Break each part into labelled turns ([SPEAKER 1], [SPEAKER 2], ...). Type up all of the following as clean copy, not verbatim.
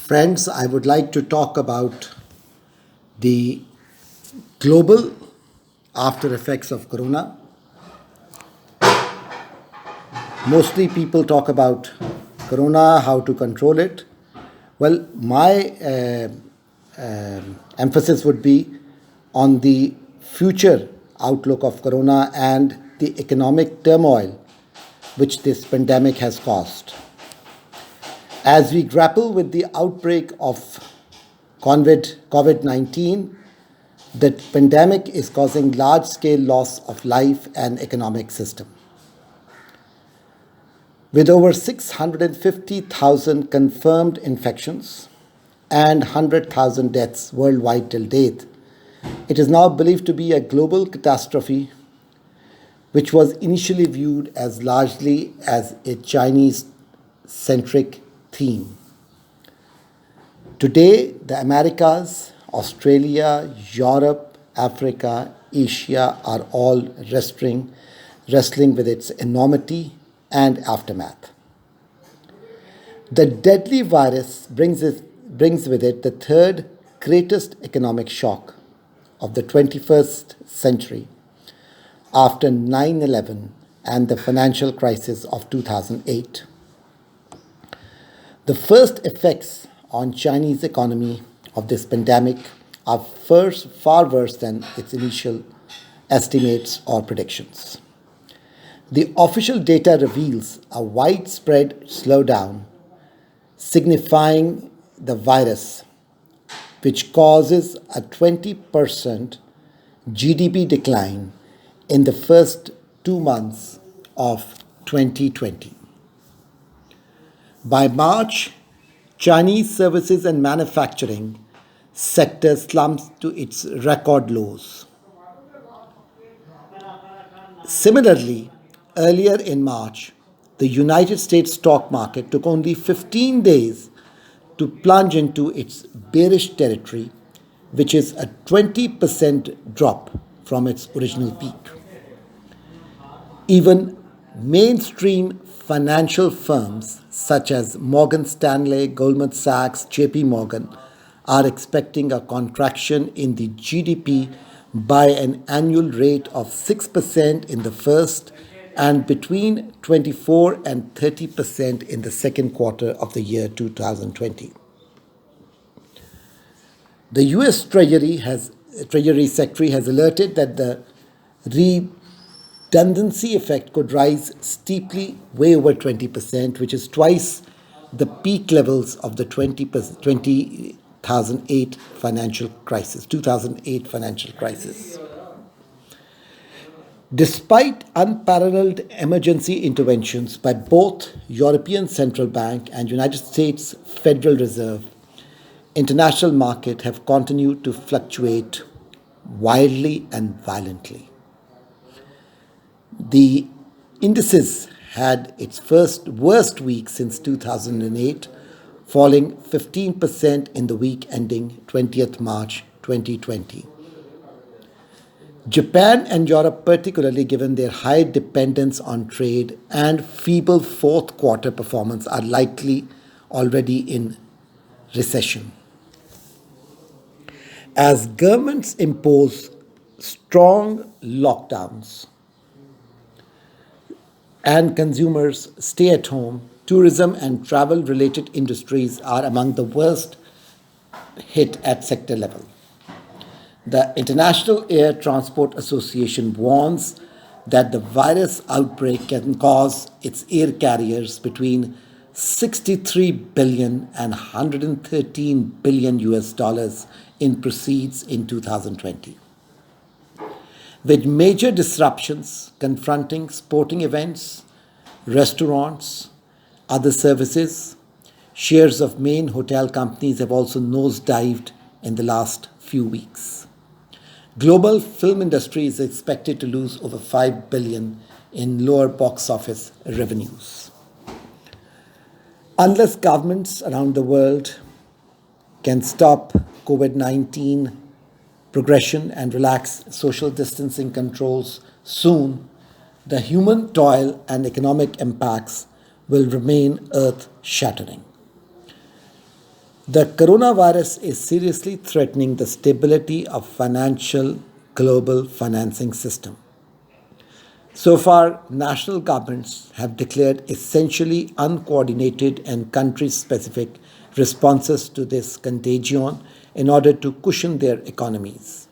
[SPEAKER 1] Friends, I would like to talk about the global after effects of corona. Mostly people talk about corona, how to control it. Well, my emphasis would be on the future outlook of corona and the economic turmoil which this pandemic has caused. As we grapple with the outbreak of Covid-19, the pandemic is causing large-scale loss of life and economic system. With over 650,000 confirmed infections and 100,000 deaths worldwide till date, it is now believed to be a global catastrophe which was initially viewed as largely as a Chinese-centric theme. Today, the Americas, Australia, Europe, Africa, Asia are all wrestling with its enormity and aftermath. The deadly virus brings with it the third greatest economic shock of the 21st century after 9/11 and the financial crisis of 2008. The first effects on Chinese economy of this pandemic are far worse than its initial estimates or predictions. The official data reveals a widespread slowdown, signifying the virus, which causes a 20% GDP decline in the first 2 months of 2020. By March, Chinese services and manufacturing sector slumps to its record lows. Similarly, earlier in March, the United States stock market took only 15 days to plunge into its bearish territory, which is a 20% drop from its original peak. Even mainstream financial firms such as Morgan Stanley, Goldman Sachs, JP Morgan are expecting a contraction in the GDP by an annual rate of 6% in the first and between 24 and 30% in the second quarter of the year 2020. The US Treasury Secretary has alerted that the redundancy effect could rise steeply way over 20%, which is twice the peak levels of the 2008 financial crisis. Despite unparalleled emergency interventions by both European Central Bank and United States Federal Reserve, international markets have continued to fluctuate wildly and violently. The indices had its first worst week since 2008, falling 15% in the week ending 20th March 2020. Japan and Europe, particularly given their high dependence on trade and feeble fourth quarter performance, are likely already in recession. As governments impose strong lockdowns and consumers stay at home, tourism and travel-related industries are among the worst hit at sector level. The International Air Transport Association warns that the virus outbreak can cause its air carriers between 63 billion and 113 billion US dollars in proceeds in 2020. With major disruptions confronting sporting events, restaurants, other services, shares of main hotel companies have also nosedived in the last few weeks. Global film industry is expected to lose over 5 billion in lower box office revenues. Unless governments around the world can stop COVID-19 progression and relax social distancing controls soon, the human toil and economic impacts will remain earth-shattering. The coronavirus is seriously threatening the stability of financial global financing system. So far, national governments have declared essentially uncoordinated and country-specific responses to this contagion in order to cushion their economies.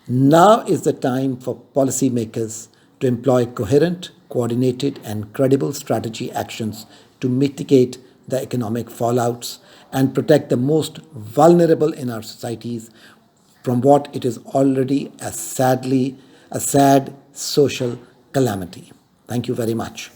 [SPEAKER 1] Now is the time for policymakers to employ coherent, coordinated, and credible strategy actions to mitigate the economic fallouts and protect the most vulnerable in our societies from what it is already a sad social calamity. Thank you very much.